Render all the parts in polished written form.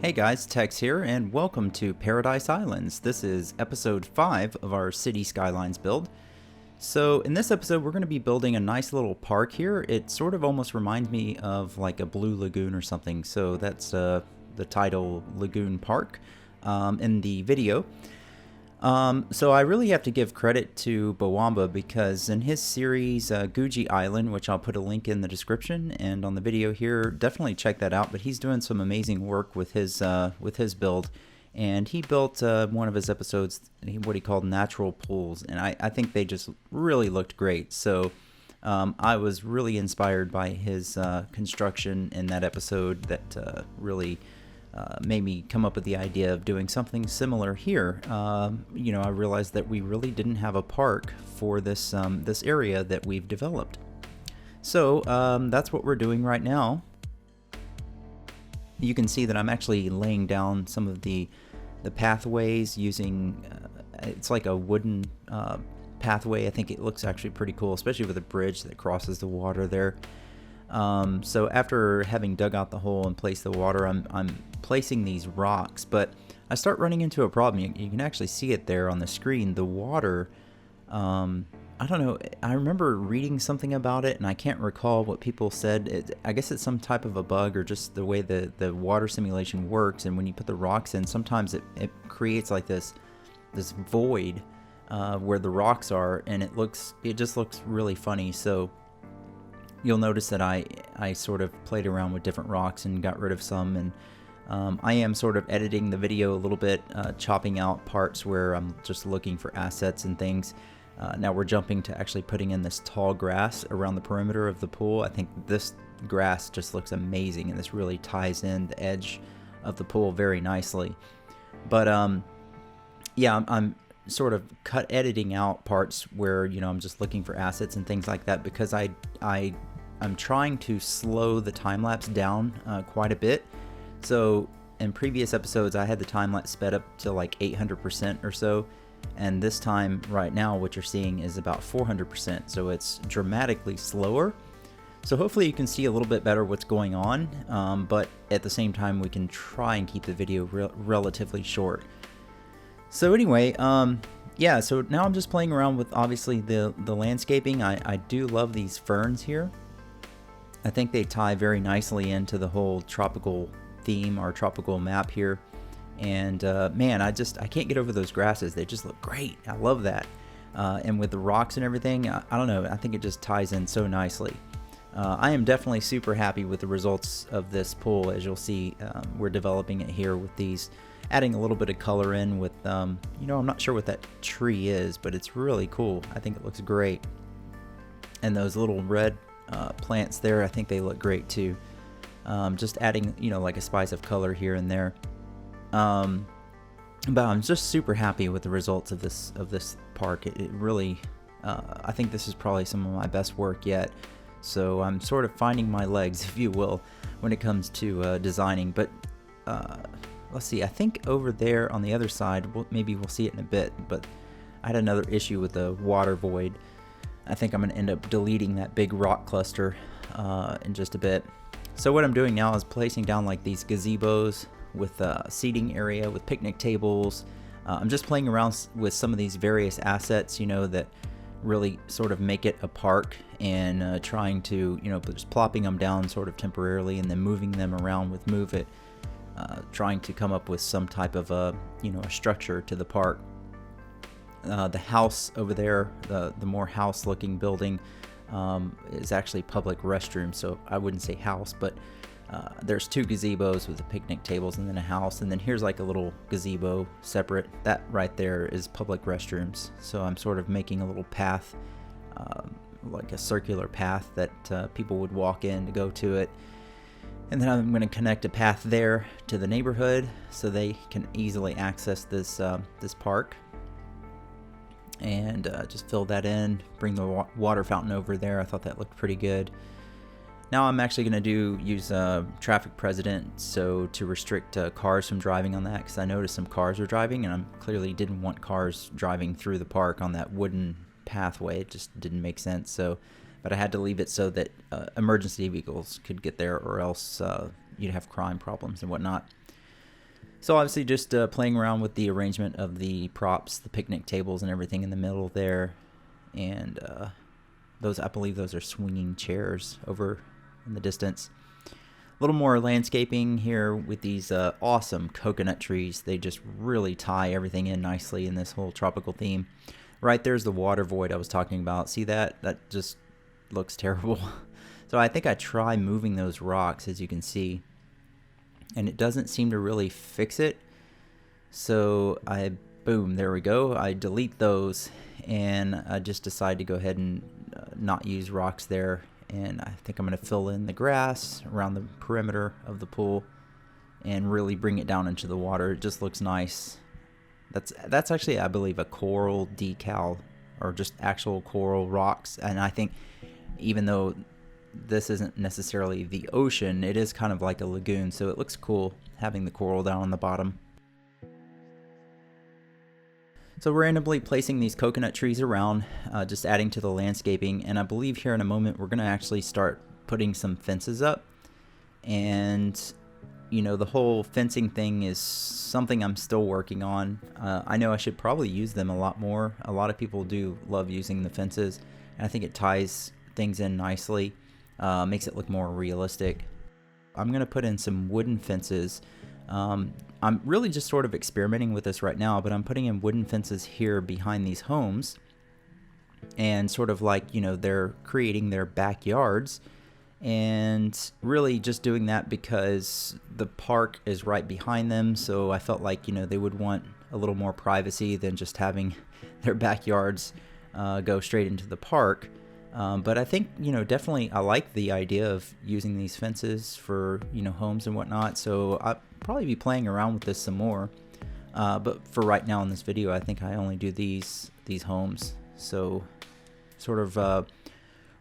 Hey guys, Tex here, and welcome to Paradise Islands. This is episode 5 of our City Skylines build. So in this episode, we're going to be building a nice little park here. It sort of almost reminds me of like a blue lagoon or something. So that's the title, Lagoon Park, in the video. So I really have to give credit to Bawambaa because in his series Goji Island, which I'll put a link in the description and on the video here, definitely check that out. But he's doing some amazing work with his build, and he built one of his episodes, what he called natural pools, and I think they just really looked great. So I was really inspired by his construction in that episode that really made me come up with the idea of doing something similar here. I realized that we really didn't have a park for this this area that we've developed. So that's what we're doing right now. You can see that I'm actually laying down some of the pathways using, it's like a wooden pathway. I think it looks actually pretty cool, especially with a bridge that crosses the water there. So after having dug out the hole and placed the water, I'm placing these rocks, but I start running into a problem. You can actually see it there on the screen. The water, I don't know, I remember reading something about it and I can't recall what people said. I guess it's some type of a bug or just the way the water simulation works, and when you put the rocks in, sometimes it creates like this void where the rocks are, and it just looks really funny. So you'll notice that I sort of played around with different rocks and got rid of some, and I am sort of editing the video a little bit, chopping out parts where I'm just looking for assets and things. Now we're jumping to actually putting in this tall grass around the perimeter of the pool. I think this grass just looks amazing, and this really ties in the edge of the pool very nicely. But yeah, I'm sort of editing out parts where I'm just looking for assets and things like that, because I'm trying to slow the time lapse down quite a bit. So in previous episodes I had the time lapse sped up to like 800% or so, and this time right now what you're seeing is about 400%, so it's dramatically slower. So hopefully you can see a little bit better what's going on, but at the same time we can try and keep the video relatively short. So anyway, yeah, so now I'm just playing around with obviously the landscaping. I do love these ferns here. I think they tie very nicely into the whole tropical theme or tropical map here. And man, I can't get over those grasses. They just look great. I love that. And with the rocks and everything, I don't know, I think it just ties in so nicely. I am definitely super happy with the results of this pool. As you'll see, we're developing it here with these, adding a little bit of color in with, I'm not sure what that tree is, but it's really cool. I think it looks great. And those little red plants there, I think they look great too. Just adding, like a spice of color here and there. But I'm just super happy with the results of this park. It really, I think this is probably some of my best work yet. So I'm sort of finding my legs, if you will, when it comes to designing. But let's see, I think over there on the other side, maybe we'll see it in a bit, but I had another issue with the water void. I think I'm going to end up deleting that big rock cluster in just a bit. So what I'm doing now is placing down like these gazebos with a seating area with picnic tables. I'm just playing around with some of these various assets, that really sort of make it a park, and trying to, just plopping them down sort of temporarily and then moving them around with Move It. Trying to come up with some type of a structure to the park. The house over there, the more house looking building, is actually public restrooms, so I wouldn't say house, but there's two gazebos with the picnic tables and then a house, and then here's like a little gazebo separate. That right there is public restrooms, so I'm sort of making a little path, like a circular path that people would walk in to go to it. And then I'm going to connect a path there to the neighborhood so they can easily access this park. And just fill that in, bring the water fountain over there. I thought that looked pretty good. Now I'm actually going to use traffic precedent, so to restrict cars from driving on that, because I noticed some cars were driving, and I clearly didn't want cars driving through the park on that wooden pathway. It just didn't make sense. So, but I had to leave it so that emergency vehicles could get there, or else you'd have crime problems and whatnot. So obviously just playing around with the arrangement of the props, the picnic tables and everything in the middle there. And those, I believe those are swinging chairs over in the distance. A little more landscaping here with these awesome coconut trees. They just really tie everything in nicely in this whole tropical theme. Right there's the water void I was talking about. See that? That just looks terrible. So I think I try moving those rocks, as you can see, and it doesn't seem to really fix it. So boom, there we go. I delete those, and I just decide to go ahead and not use rocks there. And I think I'm going to fill in the grass around the perimeter of the pool and really bring it down into the water. It just looks nice. That's actually, I believe, a coral decal, or just actual coral rocks. And I think even though this isn't necessarily the ocean, it is kind of like a lagoon, so it looks cool having the coral down on the bottom. So randomly placing these coconut trees around, just adding to the landscaping, and I believe here in a moment we're going to actually start putting some fences up. And you know, the whole fencing thing is something I'm still working on. I know I should probably use them a lot more. A lot of people do love using the fences, and I think it ties things in nicely, makes it look more realistic. I'm going to put in some wooden fences. I'm really just sort of experimenting with this right now, but I'm putting in wooden fences here behind these homes, and sort of like, you know, they're creating their backyards, and really just doing that because the park is right behind them. So I felt like, you know, they would want a little more privacy than just having their backyards go straight into the park. But I think, you know, definitely I like the idea of using these fences for, you know, homes and whatnot. So I'll probably be playing around with this some more. But for right now in this video, I think I only do these homes. So sort of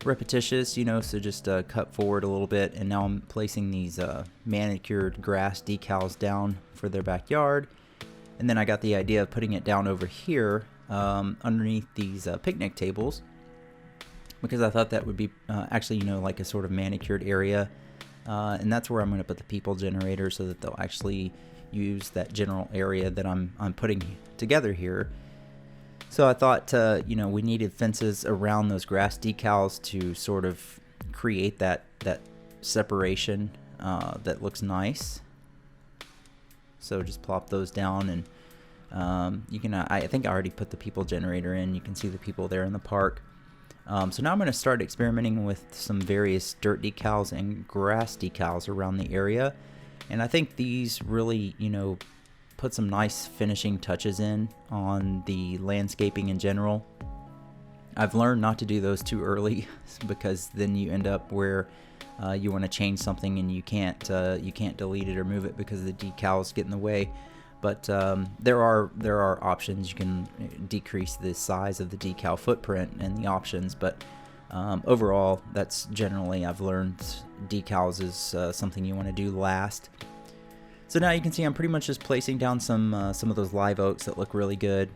repetitious, you know, so just cut forward a little bit. And now I'm placing these manicured grass decals down for their backyard. And then I got the idea of putting it down over here underneath these picnic tables, because I thought that would be actually, you know, like a sort of manicured area. And that's where I'm going to put the people generator, so that they'll actually use that general area that I'm putting together here. So I thought, you know, we needed fences around those grass decals to sort of create that separation that looks nice. So just plop those down, and you can, I think I already put the people generator in. You can see the people there in the park. So now I'm going to start experimenting with some various dirt decals and grass decals around the area. And I think these really, you know, put some nice finishing touches in on the landscaping in general. I've learned not to do those too early, because then you end up where you want to change something and you can't delete it or move it because the decals get in the way. But there are options. You can decrease the size of the decal footprint and the options, but overall, that's generally, I've learned, decals is something you want to do last. So now you can see I'm pretty much just placing down some of those live oaks that look really good,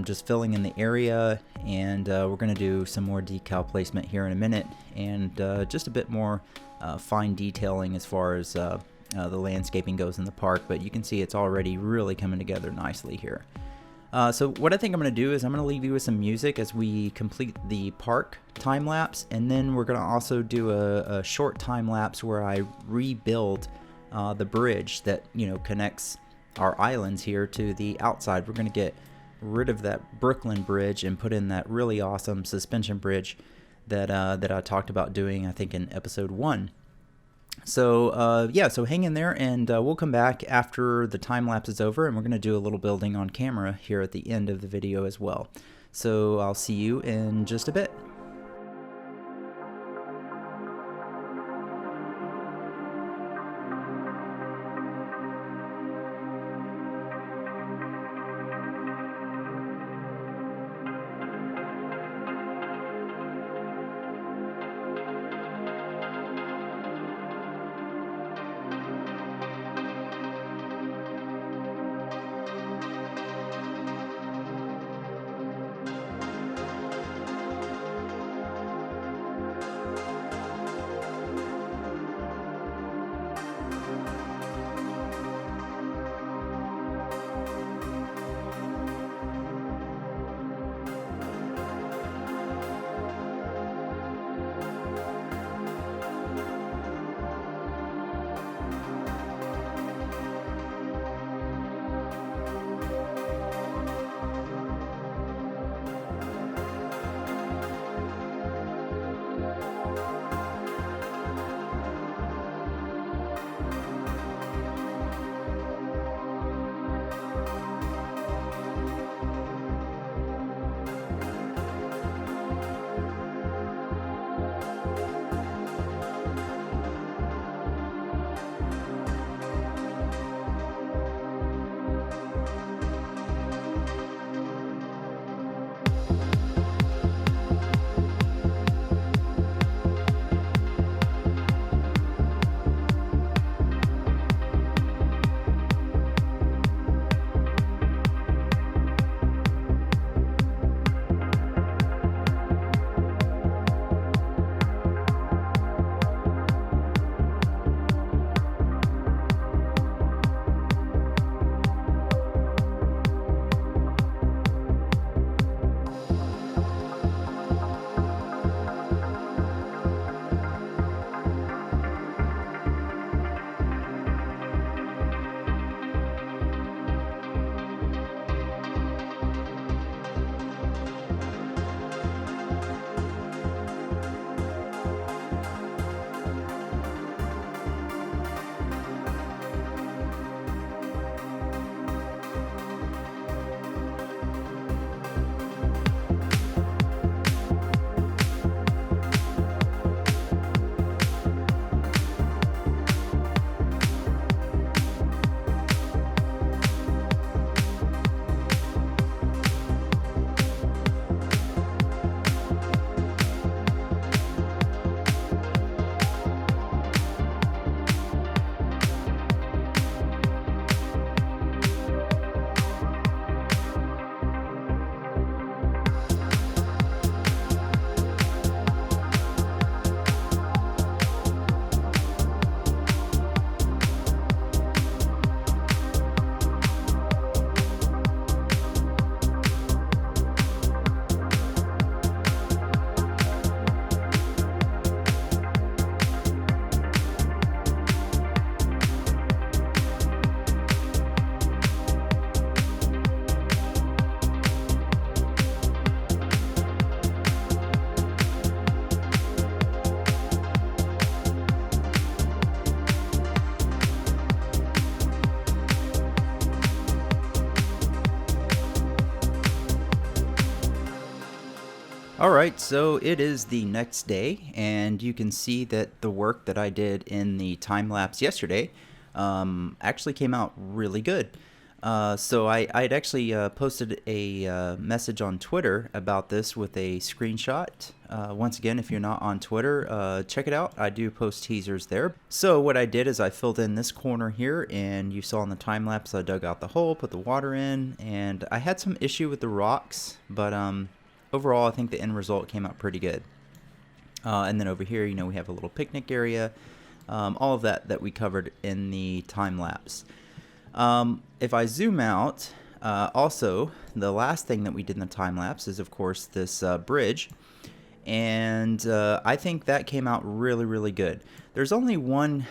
just filling in the area, and we're going to do some more decal placement here in a minute, and just a bit more fine detailing as far as the landscaping goes in the park. But you can see it's already really coming together nicely here. So what I think I'm going to do is I'm going to leave you with some music as we complete the park time lapse, and then we're going to also do a short time lapse where I rebuild the bridge that, you know, connects our islands here to the outside. We're going to get rid of that Brooklyn bridge and put in that really awesome suspension bridge that I talked about doing, I think, in episode 1. So yeah, so hang in there, and we'll come back after the time lapse is over, and we're going to do a little building on camera here at the end of the video as well. So I'll see you in just a bit. Alright, so it is the next day, and you can see that the work that I did in the time-lapse yesterday actually came out really good. So I had actually posted a message on Twitter about this with a screenshot. Once again, if you're not on Twitter, check it out. I do post teasers there. So what I did is I filled in this corner here, and you saw in the time-lapse I dug out the hole, put the water in, and I had some issue with the rocks, but overall, I think the end result came out pretty good. And then over here, we have a little picnic area. All of that we covered in the time lapse. If I zoom out, also, the last thing that we did in the time lapse is, of course, this bridge. And I think that came out really, really good. There's only one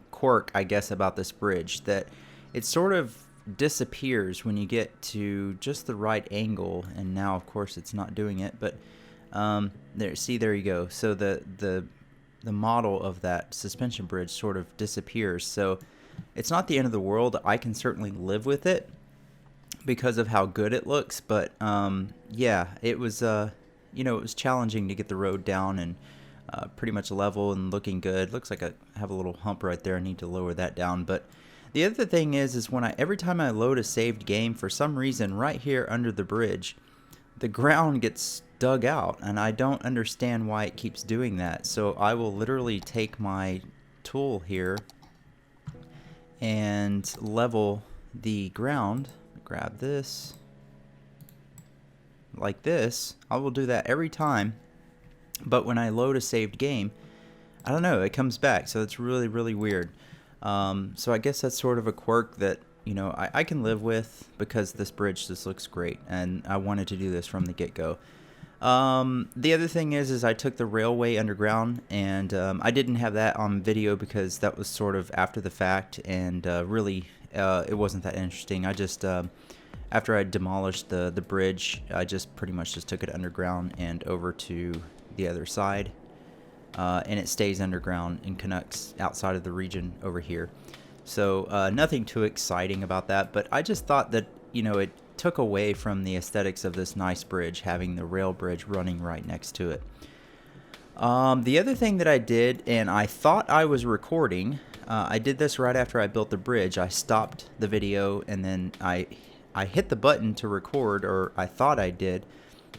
quirk, I guess, about this bridge, that it sort of disappears when you get to just the right angle, and now of course it's not doing it, but there you go. So the model of that suspension bridge sort of disappears. So it's not the end of the world. I can certainly live with it because of how good it looks, but yeah, it was it was challenging to get the road down and pretty much level and looking good. Looks like I have a little hump right there. I need to lower that down. But the other thing is when every time I load a saved game, for some reason right here under the bridge, the ground gets dug out, and I don't understand why it keeps doing that. So I will literally take my tool here and level the ground. Grab this like this. I will do that every time, but when I load a saved game, I don't know, it comes back. So it's really, really weird. So I guess that's sort of a quirk that, I can live with, because this bridge just looks great, and I wanted to do this from the get-go. The other thing is I took the railway underground, and I didn't have that on video because that was sort of after the fact, and really it wasn't that interesting. I just, after I demolished the bridge, I just pretty much just took it underground and over to the other side. And it stays underground and connects outside of the region over here. So nothing too exciting about that, but I just thought that, it took away from the aesthetics of this nice bridge, having the rail bridge running right next to it. The other thing that I did, and I thought I was recording, I did this right after I built the bridge. I stopped the video, and then I hit the button to record, or I thought I did,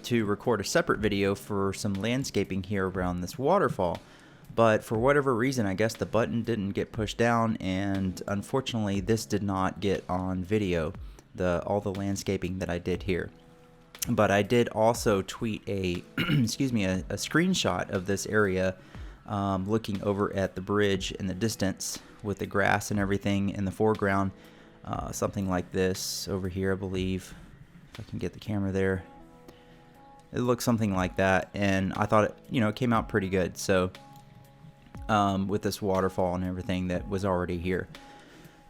to record a separate video for some landscaping here around this waterfall, but for whatever reason, I guess the button didn't get pushed down, and unfortunately this did not get on video, all the landscaping that I did here. But I did also tweet a excuse me, a screenshot of this area, looking over at the bridge in the distance with the grass and everything in the foreground, something like this over here, I believe, if I can get the camera there. It looks something like that, and I thought it came out pretty good. So with this waterfall and everything that was already here.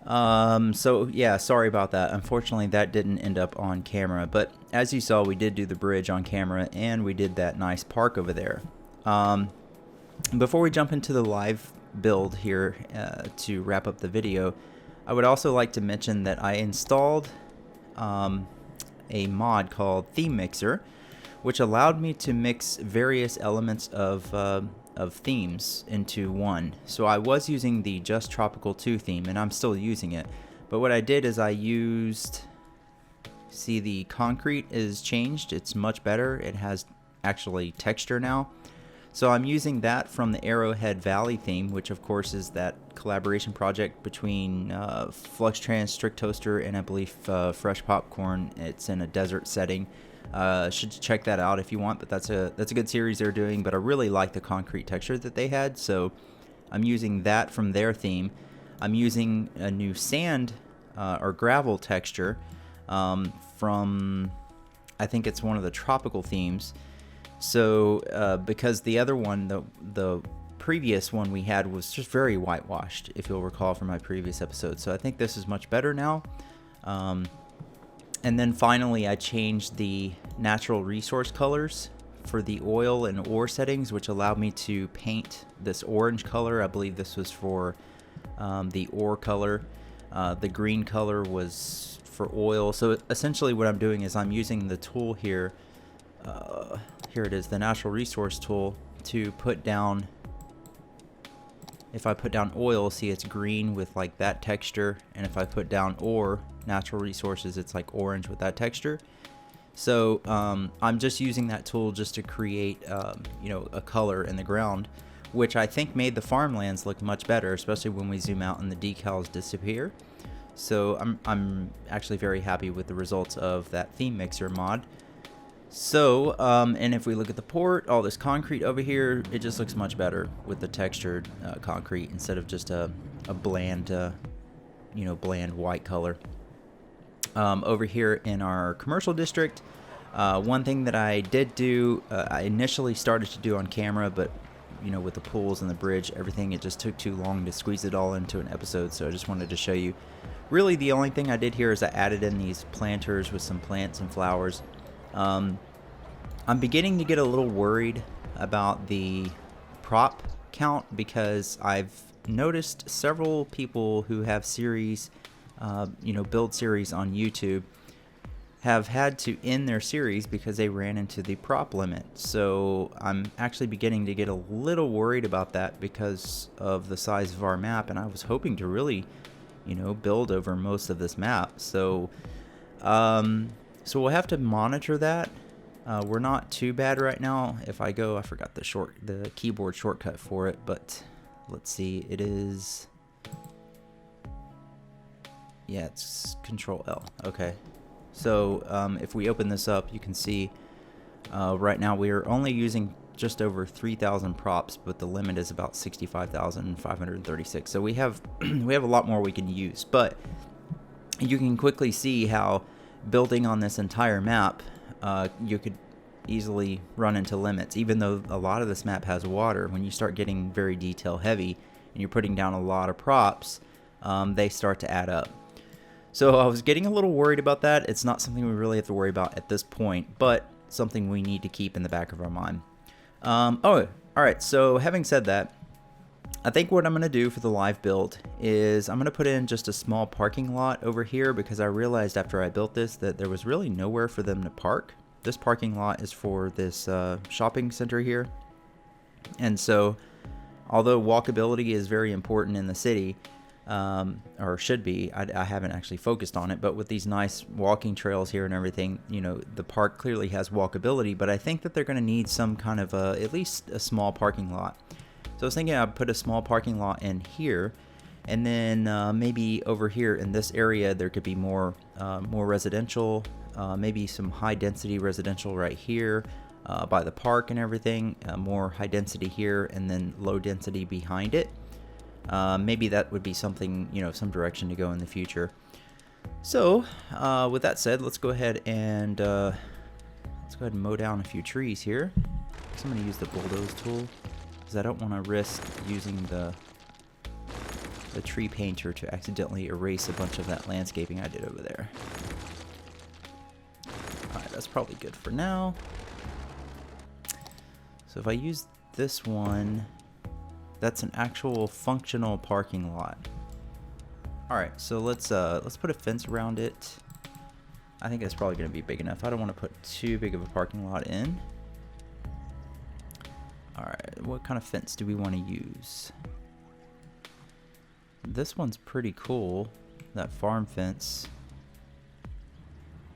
So yeah, sorry about that. Unfortunately, that didn't end up on camera, but as you saw, we did do the bridge on camera, and we did that nice park over there. Before we jump into the live build here, to wrap up the video, I would also like to mention that I installed a mod called Theme Mixer, which allowed me to mix various elements of themes into one. So I was using the Just Tropical 2 theme, and I'm still using it. But what I did is I used, see, the concrete is changed. It's much better. It has actually texture now. So I'm using that from the Arrowhead Valley theme, which of course is that collaboration project between Fluxtrans, Strict Toaster, and I believe Fresh Popcorn. It's in a desert setting. Should check that out if you want, but that's a good series they're doing. But I really like the concrete texture that they had, so I'm using that from their theme. I'm using a new sand or gravel texture from, I think it's one of the tropical themes. So because the other one, the previous one we had was just very whitewashed, if you'll recall from my previous episode. So I think this is much better now. And then finally, I changed the natural resource colors for the oil and ore settings, which allowed me to paint this orange color. I believe this was for the ore color. The green color was for oil. So essentially what I'm doing is I'm using the tool here here it is, the natural resource tool, to put down. If I put down oil, see it's green with like that texture, and if I put down ore, natural resources, it's like orange with that texture. So I'm just using that tool just to create you know, a color in the ground, which I think made the farmlands look much better, especially when we zoom out and the decals disappear. So I'm actually very happy with the results of that theme mixer mod. So, and if we look at the port, all this concrete over here, it just looks much better with the textured concrete instead of just a bland, you know, bland white color. Over here in our commercial district, one thing that I did do, I initially started to do on camera, but you know, with the pools and the bridge, everything, it just took too long to squeeze it all into an episode, so I just wanted to show you. Really, the only thing I did here is I added in these planters with some plants and flowers. I'm beginning to get a little worried about the prop count because I've noticed several people who have series, you know, build series on YouTube have had to end their series because they ran into the prop limit. So I'm actually beginning to get a little worried about that because of the size of our map, and I was hoping to really, you know, build over most of this map. So so we'll have to monitor that. We're not too bad right now. If I go, I forgot the keyboard shortcut for it, but let's see, it is, yeah, it's Control L. Okay. So if we open this up, you can see right now we are only using just over 3,000 props, but the limit is about 65,536. So we have we have a lot more we can use, but you can quickly see how building on this entire map, you could easily run into limits. Even though a lot of this map has water, when you start getting very detail heavy and you're putting down a lot of props, they start to add up. So I was getting a little worried about that. It's not something we really have to worry about at this point, but something we need to keep in the back of our mind. Oh, alright, so having said that, I think what I'm going to do for the live build is I'm going to put in just a small parking lot over here, because I realized after I built this that there was really nowhere for them to park. This parking lot is for this shopping center here. And so, although walkability is very important in the city, or should be, I haven't actually focused on it, but with these nice walking trails here and everything, you know, the park clearly has walkability, but I think that they're going to need some kind of at least a small parking lot. So I was thinking I'd put a small parking lot in here, and then maybe over here in this area there could be more residential, maybe some high density residential right here by the park and everything, more high density here, and then low density behind it. Maybe that would be something, you know, some direction to go in the future. So with that said, let's go ahead and mow down a few trees here. So I'm going to use the bulldoze tool, because I don't want to risk using the tree painter to accidentally erase a bunch of that landscaping I did over there. Alright, that's probably good for now. So if I use this one, that's an actual functional parking lot. Alright, so let's put a fence around it. I think that's probably going to be big enough. I don't want to put too big of a parking lot in. Alright, what kind of fence do we want to use? This one's pretty cool, that farm fence.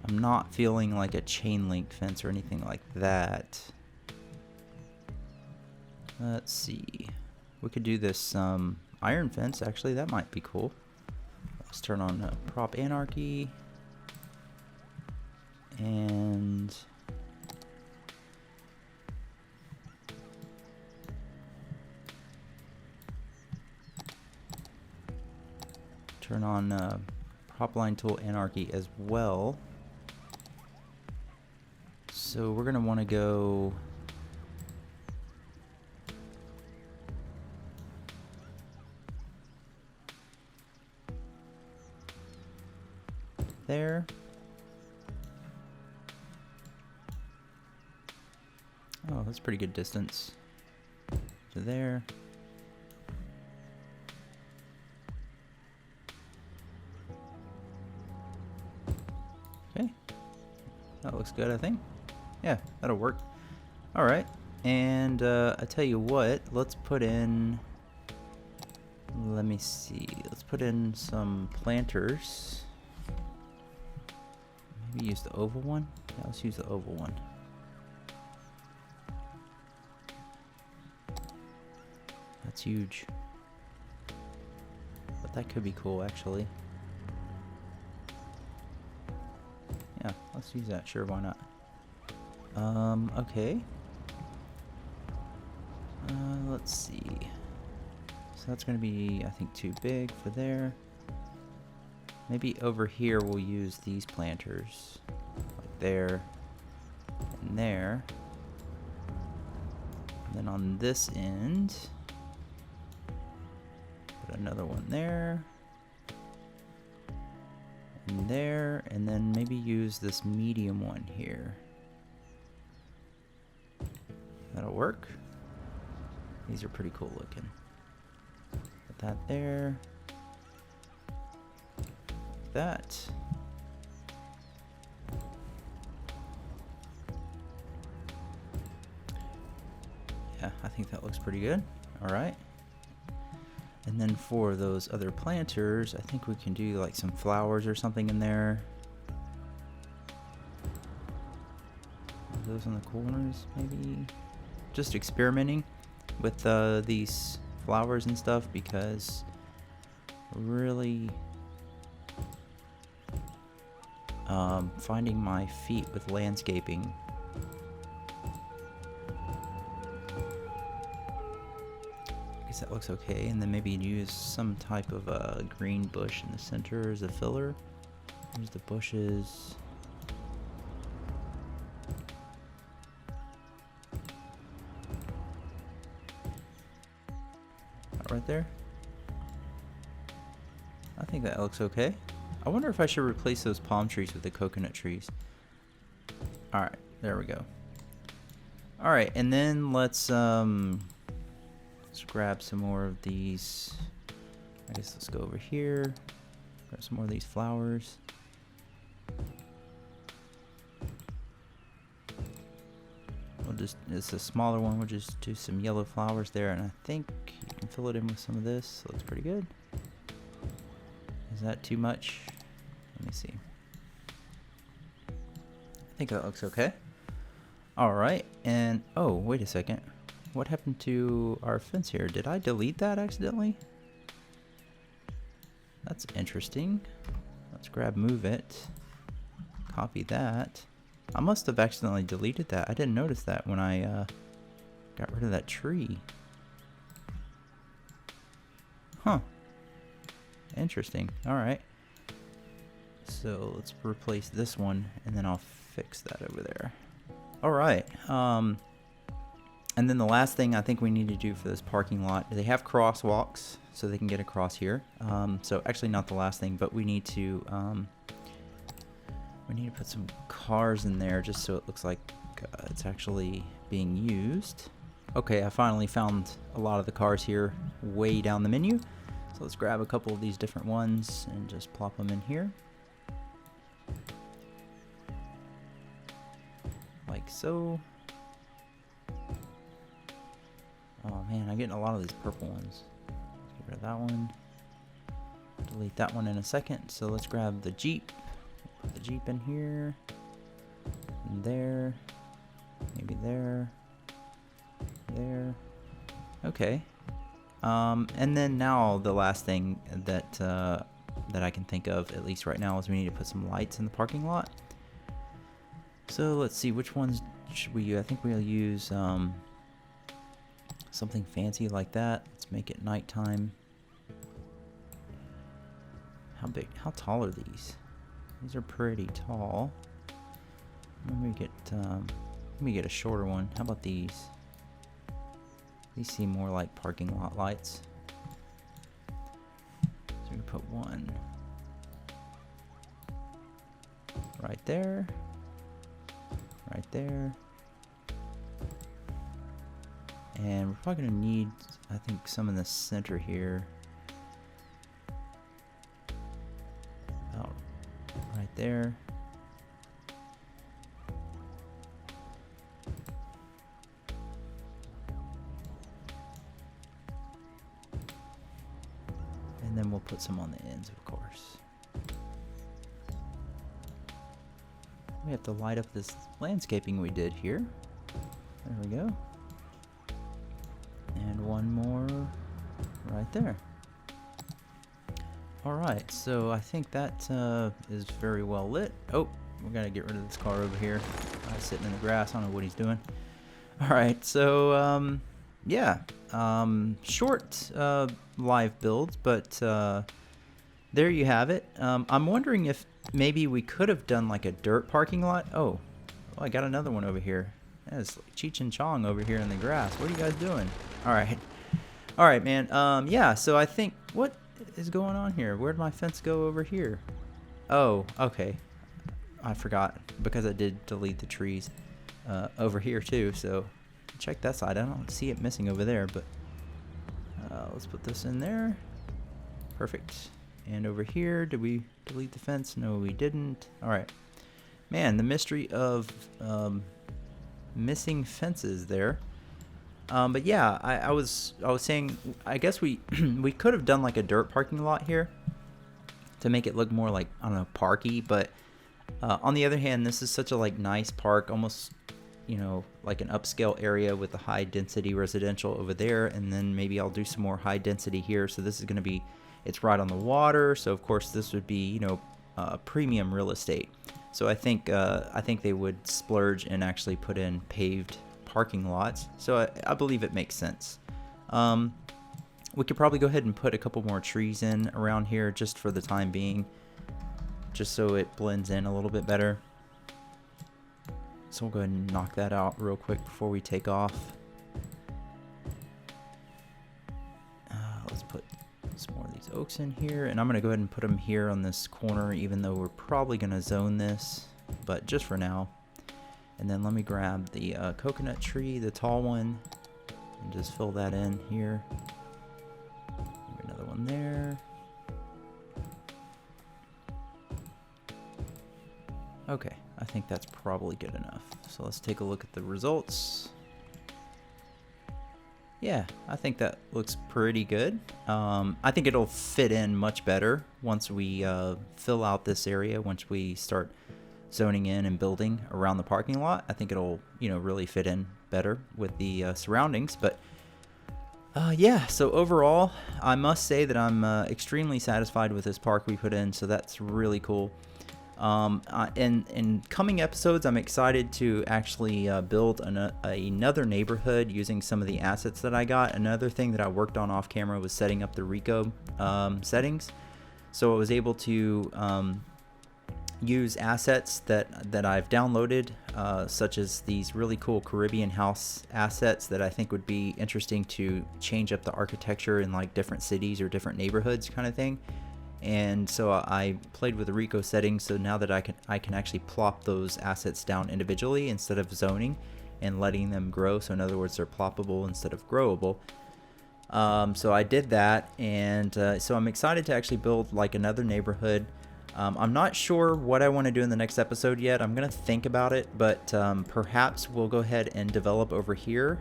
I'm not feeling like a chain link fence or anything like that. Let's see. We could do this iron fence, actually, that might be cool. Let's turn on prop anarchy. And turn on prop line tool anarchy as well. So we're gonna want to go there. Oh, that's pretty good distance to there. Okay, that looks good, I think. Yeah, that'll work. All right, and I tell you what, let's put in. Let me see. Let's put in some planters. Maybe use the oval one. Yeah, let's use the oval one. That's huge. But that could be cool, actually. Yeah, let's use that. Sure, why not? Okay. Let's see. So that's going to be, I think, too big for there. Maybe over here we'll use these planters. Like there and there. And then on this end, put another one there. And there. And then maybe use this medium one here. That'll work. These are pretty cool looking. Put that there. That. Yeah, I think that looks pretty good. All right. And then for those other planters, I think we can do like some flowers or something in there. Those on the corners, maybe. Just experimenting with these flowers and stuff, because really finding my feet with landscaping. I guess that looks okay, and then maybe use some type of green bush in the center as a filler. Here's the bushes. Right there. I think that looks okay. I wonder if I should replace those palm trees with the coconut trees. Alright, there we go. Alright, and then let's grab some more of these. I guess let's go over here. Grab some more of these flowers. We'll just, it's a smaller one, we'll just do some yellow flowers there, and I think you can fill it in with some of this. So looks pretty good. Is that too much? Let me see. I think that looks okay. Alright, and oh, wait a second. What happened to our fence here? Did I delete that accidentally? That's interesting. Let's grab move it. Copy that. I must have accidentally deleted that. I didn't notice that when I got rid of that tree. Huh. Interesting. Alright. So let's replace this one, and then I'll fix that over there. Alright. And then the last thing I think we need to do for this parking lot, they have crosswalks so they can get across here. So actually not the last thing, but we need to put some cars in there just so it looks like it's actually being used. Okay, I finally found a lot of the cars here way down the menu. So let's grab a couple of these different ones and just plop them in here. Like so. Oh man, I'm getting a lot of these purple ones. Let's get rid of that one. Delete that one in a second. So let's grab the Jeep. Put the Jeep in here. And there. Maybe there. There. Okay. And then now the last thing that that I can think of, at least right now, is we need to put some lights in the parking lot. So let's see, which ones should we use? I think we'll use something fancy like that. Let's make it nighttime. How tall are these? These are pretty tall. Let me get a shorter one. How about these? These seem more like parking lot lights. So we put one right there, right there. And we're probably gonna need, I think, some in the center here. About right there. And then we'll put some on the ends, of course. We have to light up this landscaping we did here. There we go. And one more right there. Alright, so I think that is very well lit. Oh, we gotta get rid of this car over here. Sitting in the grass, I don't know what he's doing. Alright, so yeah, short live build, but there you have it. I'm wondering if maybe we could have done like a dirt parking lot. Oh, I got another one over here. That's like Cheech and Chong over here in the grass. What are you guys doing? Alright, man. Yeah, so I think, what is going on here? Where'd my fence go over here? Oh, okay. I forgot, because I did delete the trees over here too, so check that side. I don't see it missing over there, but let's put this in there. Perfect. And over here, did we delete the fence? No, we didn't. Alright. Man, the mystery of missing fences there. But yeah, I was saying, I guess we we could have done like a dirt parking lot here to make it look more like, I don't know, parky, but on the other hand, this is such a like nice park, almost, you know, like an upscale area with a high density residential over there, and then maybe I'll do some more high density here. So this is going to be, it's right on the water, so of course this would be, you know, premium real estate. So I think they would splurge and actually put in paved parking lots. So I believe it makes sense. We could probably go ahead and put a couple more trees in around here just for the time being, just so it blends in a little bit better. So we'll go ahead and knock that out real quick before we take off. Let's put some more of these oaks in here, and I'm going to go ahead and put them here on this corner, even though we're probably going to zone this, but just for now. And then let me grab the coconut tree, the tall one, and just fill that in here. Maybe another one there. Okay, I think that's probably good enough. So let's take a look at the results. Yeah, I think that looks pretty good. I think it'll fit in much better once we fill out this area, once we start zoning in and building around the parking lot. I think it'll, you know, really fit in better with the surroundings. But yeah, so overall, I must say that I'm extremely satisfied with this park we put in, so that's really cool. In coming episodes, I'm excited to actually build another neighborhood using some of the assets that I got. Another thing that I worked on off camera was setting up the Rico settings. So I was able to use assets that I've downloaded, such as these really cool Caribbean house assets that I think would be interesting to change up the architecture in like different cities or different neighborhoods kind of thing. And so I played with the Rico settings, so now that I can actually plop those assets down individually instead of zoning and letting them grow. So in other words, they're ploppable instead of growable. So I did that, and so I'm excited to actually build like another neighborhood. I'm not sure what I want to do in the next episode yet. I'm going to think about it, but perhaps we'll go ahead and develop over here,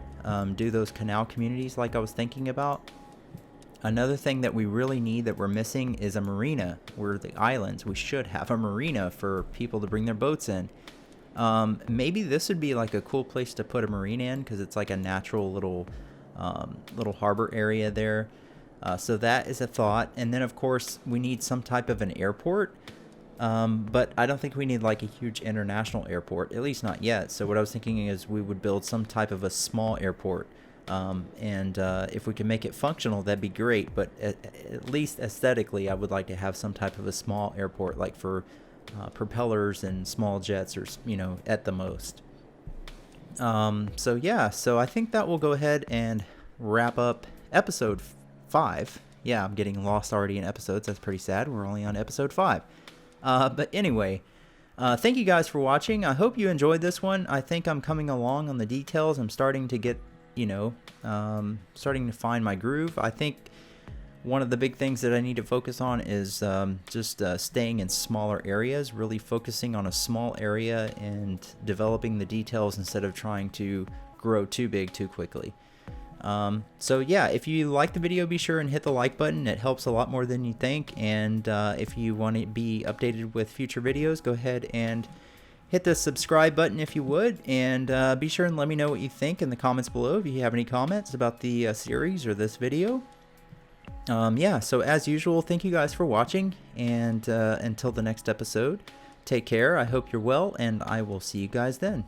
do those canal communities like I was thinking about. Another thing that we really need that we're missing is a marina. We're the islands. We should have a marina for people to bring their boats in. Maybe this would be like a cool place to put a marina in, because it's like a natural little harbor area there. So that is a thought. And then of course we need some type of an airport. But I don't think we need like a huge international airport, at least not yet. So what I was thinking is we would build some type of a small airport. And if we can make it functional, that'd be great. But at least aesthetically, I would like to have some type of a small airport, like for propellers and small jets, or, you know, at the most. So yeah, so I think that will go ahead and wrap up episode 5. Yeah, I'm getting lost already in episodes. That's pretty sad. We're only on episode 5. But anyway, thank you guys for watching. I hope you enjoyed this one. I think I'm coming along on the details. I'm starting to get, you know, starting to find my groove. I think one of the big things that I need to focus on is just staying in smaller areas, really focusing on a small area and developing the details instead of trying to grow too big too quickly. So yeah, if you like the video, be sure and hit the like button. It helps a lot more than you think. And if you want to be updated with future videos, go ahead and hit the subscribe button if you would. And be sure and let me know what you think in the comments below if you have any comments about the series or this video. Yeah, so as usual, thank you guys for watching. And until the next episode, take care. I hope you're well, and I will see you guys then.